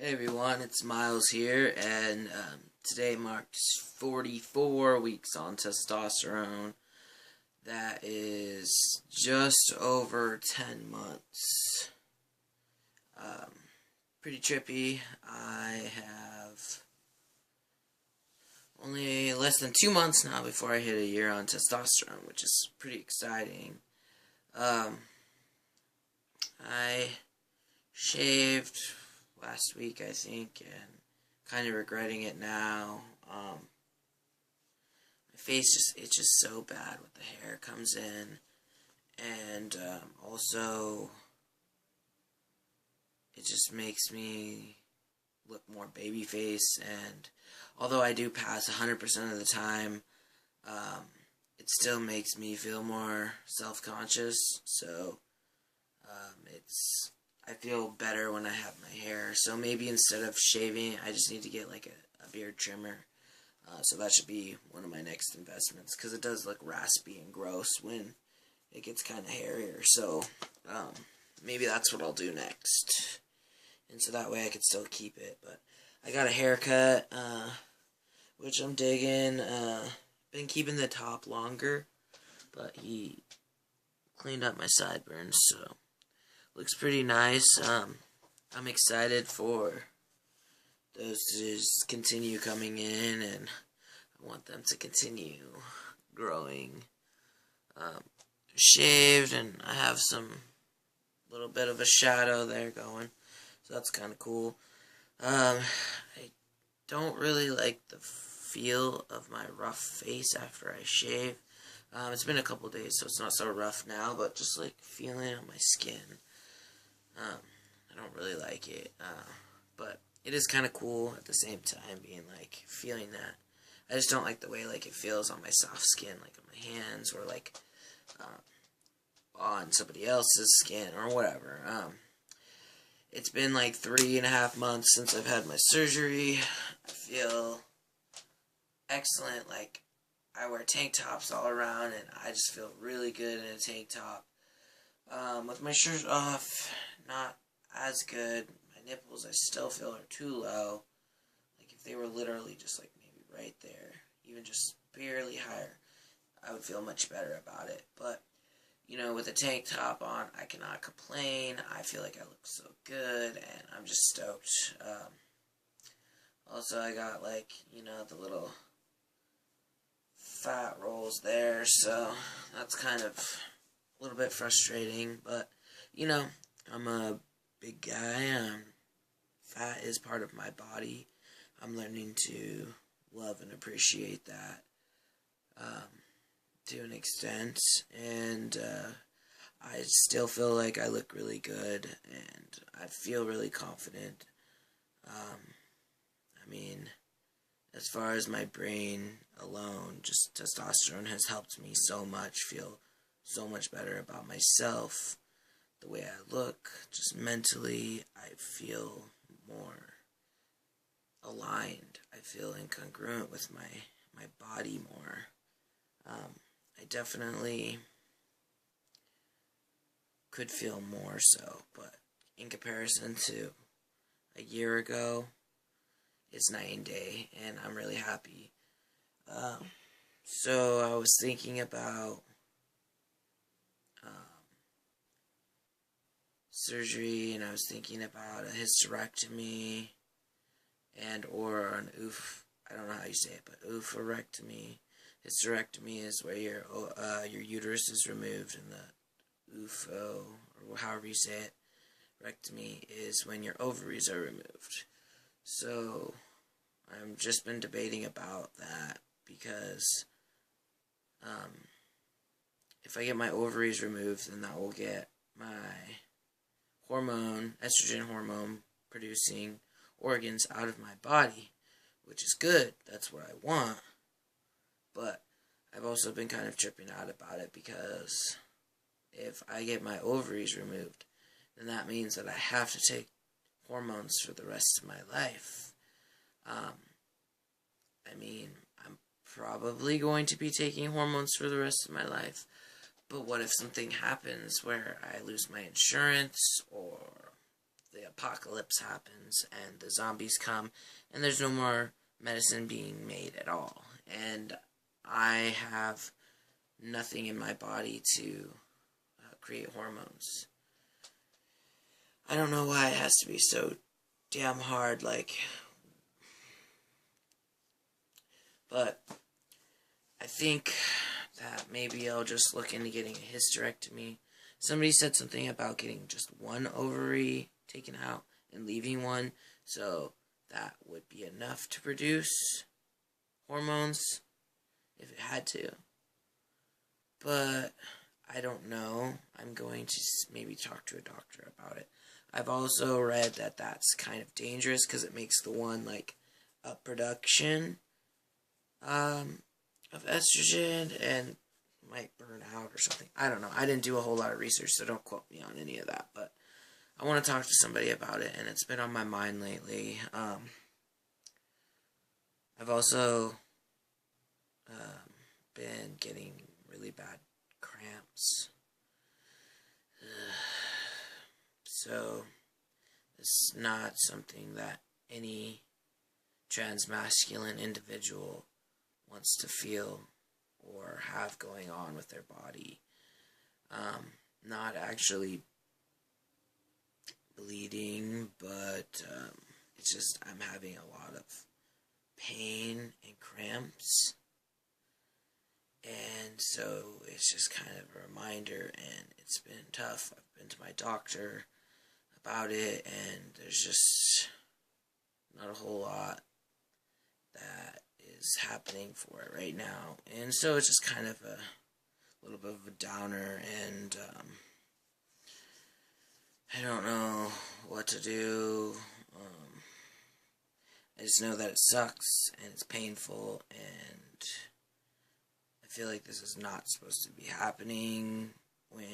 Hey everyone, it's Miles here, and today marks 44 weeks on testosterone. That is just over 10 months. Pretty trippy. I have only less than 2 months now before I hit a year on testosterone, which is pretty exciting. I shaved last week, I think, and kind of regretting it now. My face just itches so bad when the hair comes in, and also it just makes me look more baby face, and although I do pass 100% of the time, it still makes me feel more self-conscious, so I feel better when I have my hair. So maybe instead of shaving, I just need to get like a beard trimmer. So that should be one of my next investments, because it does look raspy and gross when it gets kind of hairier. So maybe that's what I'll do next. And so that way I can still keep it. But I got a haircut, which I'm digging. Been keeping the top longer, but he cleaned up my sideburns, so looks pretty nice. I'm excited for those to just continue coming in, and I want them to continue growing. Shaved, and I have some little bit of a shadow there going, so that's kind of cool. I don't really like the feel of my rough face after I shave. It's been a couple days, so it's not so rough now, but just like feeling it on my skin. I don't really like it, but it is kind of cool at the same time, being like feeling that. I just don't like the way like it feels on my soft skin, like on my hands, or like on somebody else's skin or whatever. It's been like 3.5 months since I've had my surgery. I feel excellent. Like, I wear tank tops all around, and I just feel really good in a tank top. With my shirt off, not as good. My nipples, I still feel are too low. Like, if they were literally just like maybe right there, even just barely higher, I would feel much better about it. But, you know, with a tank top on, I cannot complain. I feel like I look so good, and I'm just stoked. Also, I got, like, you know, the little fat rolls there, so that's kind of a little bit frustrating, but, you know, I'm a big guy. Fat is part of my body. I'm learning to love and appreciate that to an extent, and I still feel like I look really good, and I feel really confident. I mean, as far as my brain alone, just testosterone has helped me so much feel so much better about myself, the way I look, just mentally. I feel more aligned. I feel incongruent with my body more. I definitely could feel more so, but in comparison to a year ago, it's night and day, and I'm really happy. So I was thinking about surgery, and I was thinking about a hysterectomy and or an I don't know how you say it, but oophorectomy. Hysterectomy is where your uterus is removed, and the oopho, or however you say it, rectomy is when your ovaries are removed. So I've just been debating about that, because if I get my ovaries removed, then that will get my estrogen hormone producing organs out of my body, which is good. That's what I want. But I've also been kind of tripping out about it, because if I get my ovaries removed, then that means that I have to take hormones for the rest of my life. I mean, I'm probably going to be taking hormones for the rest of my life, but what if something happens where I lose my insurance, or the apocalypse happens and the zombies come and there's no more medicine being made at all. And I have nothing in my body to create hormones. I don't know why it has to be so damn hard, but I think that maybe I'll just look into getting a hysterectomy. Somebody said something about getting just one ovary taken out and leaving one, so that would be enough to produce hormones if it had to. But I don't know. I'm going to maybe talk to a doctor about it. I've also read that that's kind of dangerous because it makes the one a production of estrogen and might burn out or something. I don't know. I didn't do a whole lot of research, so don't quote me on any of that. But I want to talk to somebody about it, and it's been on my mind lately. I've also been getting really bad cramps. So it's not something that any transmasculine individual wants to feel or have going on with their body. Not actually bleeding, but it's just I'm having a lot of pain and cramps. And so it's just kind of a reminder, and it's been tough. I've been to my doctor about it, and there's just not a whole lot that is happening for it right now. And so it's just kind of a little bit of a downer, and I don't know what to do. I just know that it sucks, and it's painful, and I feel like this is not supposed to be happening when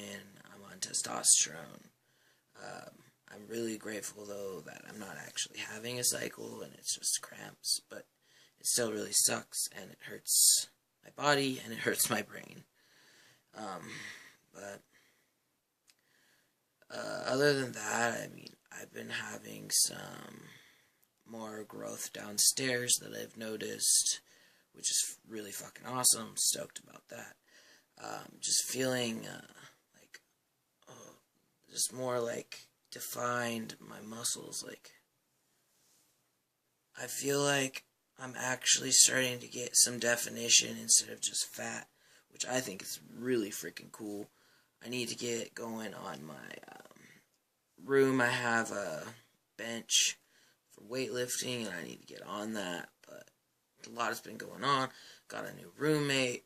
I'm on testosterone. I'm really grateful, though, that I'm not actually having a cycle, and it's just cramps, but it still really sucks, and it hurts my body, and it hurts my brain. But other than that, I mean, I've been having some more growth downstairs that I've noticed, which is really fucking awesome. I'm stoked about that. Just feeling just more defined my muscles. I feel like I'm actually starting to get some definition instead of just fat, which I think is really freaking cool. I need to get going on my room. I have a bench for weightlifting, and I need to get on that, but a lot has been going on. Got a new roommate,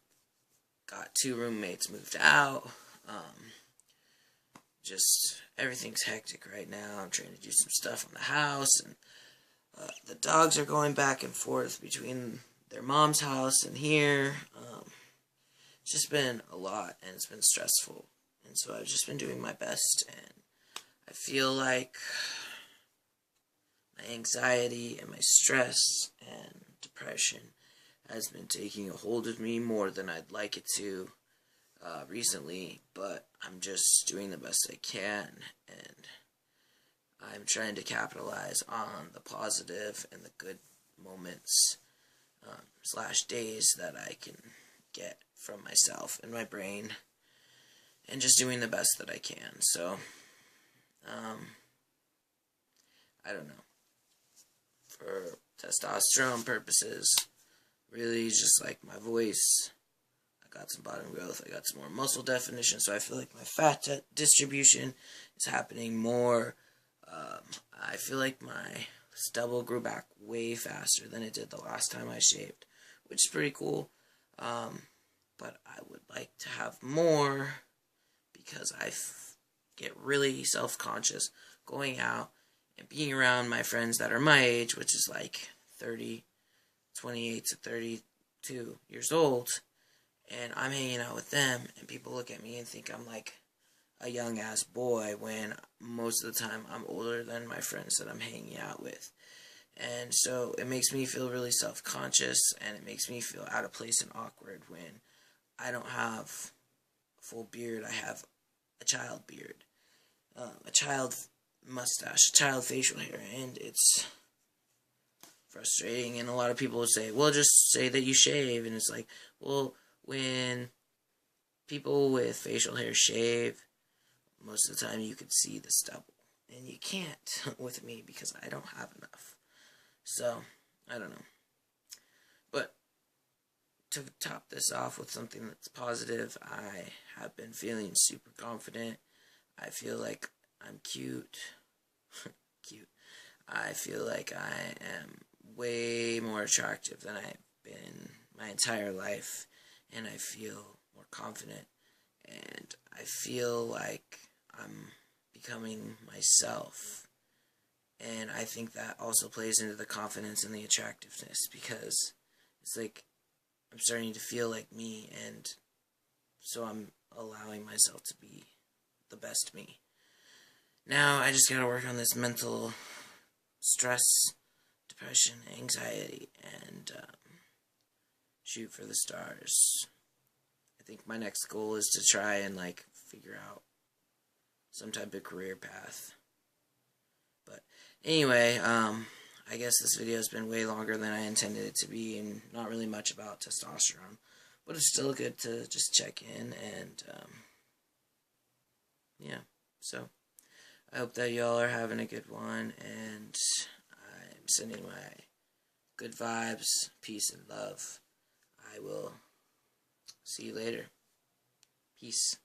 got 2 roommates moved out. Just everything's hectic right now. I'm trying to do some stuff on the house, and the dogs are going back and forth between their mom's house and here. It's just been a lot, and it's been stressful, and so I've just been doing my best, and I feel like my anxiety and my stress and depression has been taking a hold of me more than I'd like it to recently, but I'm just doing the best I can, and I'm trying to capitalize on the positive and the good moments / days that I can get from myself and my brain, and just doing the best that I can. So I don't know, for testosterone purposes, really just my voice, I got some bottom growth, I got some more muscle definition, so I feel like my fat distribution is happening more. I feel like my stubble grew back way faster than it did the last time I shaved, which is pretty cool. But I would like to have more, because I get really self-conscious going out and being around my friends that are my age, which is 28 to 32 years old, and I'm hanging out with them, and people look at me and think I'm a young-ass boy, when most of the time I'm older than my friends that I'm hanging out with. And so it makes me feel really self-conscious, and it makes me feel out of place and awkward when I don't have a full beard. I have a child beard. A child mustache, child facial hair, and it's frustrating. And a lot of people will say, well, just say that you shave, and it's like, well, when people with facial hair shave, most of the time you can see the stubble, and you can't with me because I don't have enough. So, I don't know. But to top this off with something that's positive, I have been feeling super confident. I feel like I'm cute. Cute. I feel like I am way more attractive than I've been my entire life, and I feel more confident, and I feel like I'm becoming myself. And I think that also plays into the confidence and the attractiveness, because it's like I'm starting to feel like me, and so I'm allowing myself to be the best me. Now I just gotta work on this mental stress, depression, anxiety, and shoot for the stars. I think my next goal is to try and figure out some type of career path. But anyway, I guess this video has been way longer than I intended it to be, and not really much about testosterone. But it's still good to just check in, and yeah. So I hope that y'all are having a good one, and I'm sending my good vibes, peace, and love. I will see you later. Peace.